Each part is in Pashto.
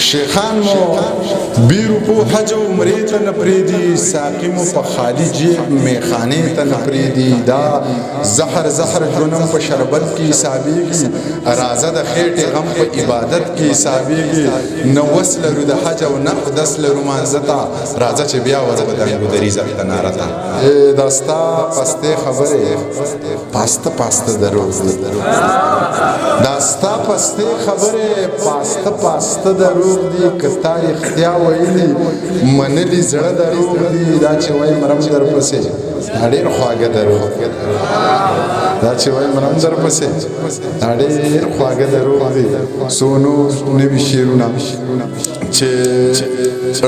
شیخان مو بیرو په حج او عمرې ته نه پرېږدي، ساقي مو په خالي جیب میخانې ته نه پرېږدي. دا زهر ژوندم په شربت کې حسابېږي، راځه د خېټې غم په عبادت کې حسابېږي. نه وس لرو د حج او نه اقدس لرو مانځه ته، راځه چې بیا ورودرېږو د رزق تناره ته. دا ستا پستې خبرې پاسته دروغ دي، دا ستا پستې خبرې پاسته دروغ دي. که تا رښتیا ویلي منلي زړه دروغ دي. دا چې وایي مرم درپسې دا ډېر خواږه دروغ دي، دا چې وایي مرم درپسې دا ډېر خواږه دروغ دي. څو نور نوي شعرونه چې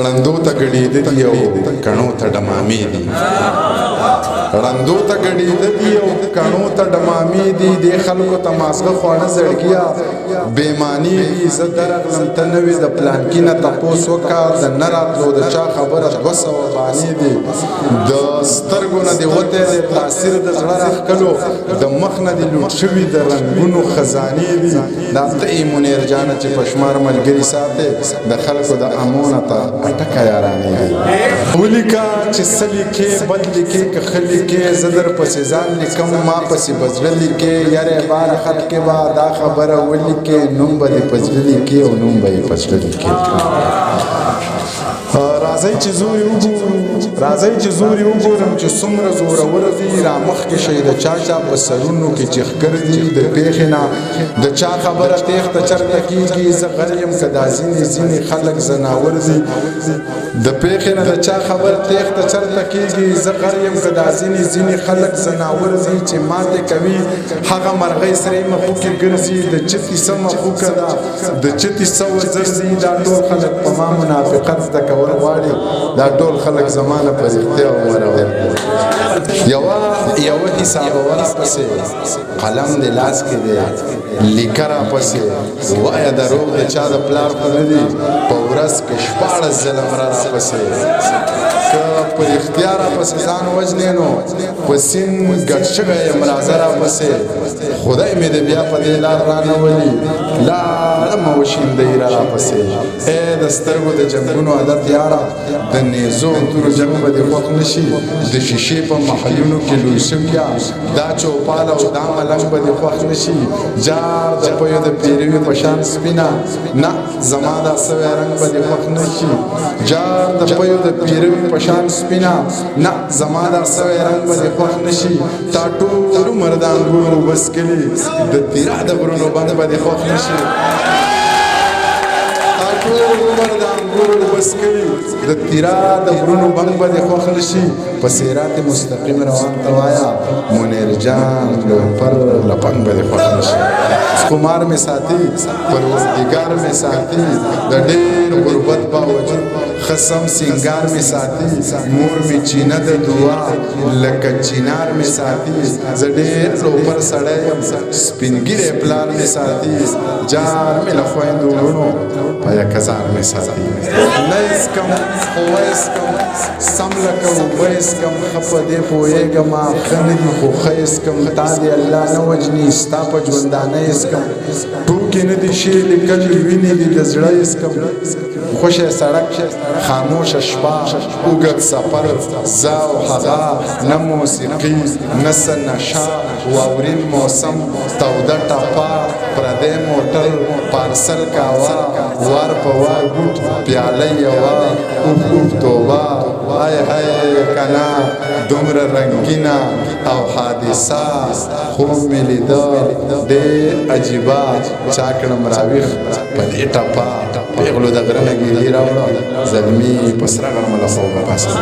ړندو ته ګډېده دي او کڼو ته ډمامې دي، ړندو ته ګډېده دي او کڼو ته ډمامې دي. دې خلکو ته مازغه خواړه زړګیا بېماني دي. زه درغلم ته نه وې د پلانکي نه تپوس وکړه، د نه راتلو د چا خبره 200 بانې دي. د سترګو نه دې وتی دی تاثیر د زړه راښکلو، د مخ نه دې لوټ شوي د رنګونو خزانې دي. دا ته یې منیر جانه چې په شمار ملګري ساتې، د خلکو د امونه ته اټکه یارانې دي. ولیکه چې څه لیکې بد لیکې که ښه لیکې، زه در پسې ځان لیکم ما پسې به زړه لیکې. یارې باره خط کې به دا خبره ولیکې، نوم به دې په زړه لیکې او نوم به یې په زړه لیکې. راځئ چې زوري وګورم چې څومره زورور دي. را مخکې شئ د چا په سرونو کې چې ښکر دي. د پېښې نه د چا خبره تېښته چرته کېږي، زه غر یم که دا ځینې خلک زناور دي. د پېښې نه د چا خبره تېښته چرته کېږي، زه غر یم که دا ځینې خلک زناور دي. چې ماتې کوي هغه مرغۍ سرې مخوکې ګرځي، د چتې څه مخوکه ده د چتې څه وزر دي. دا ټول خلک په ما منافقت زده کول غواړي، دا ټول خلک زمانه په رښتیا ومرول. یوه حسابه راپسې قلم د لاس کې دی، لیکه راپسې وایه دروغ د چا د پلار خو نه دي. په ورځ کې 14 ځله مره راپسې که په رښتیا راپسې ځان وژنې نو په سیند ګډ شوی یم. راځه راپسې خدای مې د بیا په دې لار رانه ولي، لاړمه وشیندئ راپسې. ای د سترګو د جنګونو عادت یاره، د نیزو تورو جنګ به دې خوښ نه شي. د شیشې په محلونو کې لوی شویه دا چوپال او دا ملنګ به دې خوښ نه شي. جار د پیو د پیروي په شان سپینه، نه زما دا سوی رنګ به دې خوښ نه شي. جار د پیو د پیروي په شان سپینه، نه زما دا سوی رنګ به دې خوښ نه شي. تا ټول عمر د انګورو بس کلي، د تیرا د غرونو بند به دې خوښ نه شي. تا ټول عمر د انګورو بس کلي، د تیرا د غرونو بند به دې خوښ نه شي. په صراط مستقیم روان ته وایه منیر جان لوپر لپنګ به دې خوښ نه شي. خمار مې ساتي پروردګار مې ساتي، د ډېر غربت باوجود خصم سنگار مې ساتي. مور مې چینه د دعا لکه چینار مې ساتي. زه ډېر لوپر سړی یم، سپینګیری پلار مې ساتي. جار مې له خویندو وروڼو په یکه ځان مې ساتي. نه اسکم خو ویسکم سم لکه اوبه اسکم، ښه په دې پوهېږمه ښه نه دي خو ښه اسکم. تا دې الله نه وژني ستا په ژوندانه اسکم، ټوکې نه دي شعر لیکلي وینې دي د زړه اسکم. خوشی سړک خاموشه شپه اوږد سفر، زه او هغه، نه موسیقي نه څه نشه، واورین موسم توده ټپه، پردی موټر پارسل کاوه، وار په وار بوټ پیاله یوه، اوف توبه های کنه دومره رنګینه او حادثه خوب مې لیده ډېر عجیبه. چا کړم راویښ په دې ټپه، پیغلو د غره نه ګیلې راوړه، زلمي په سره غرمه له خوبه پاڅېدم.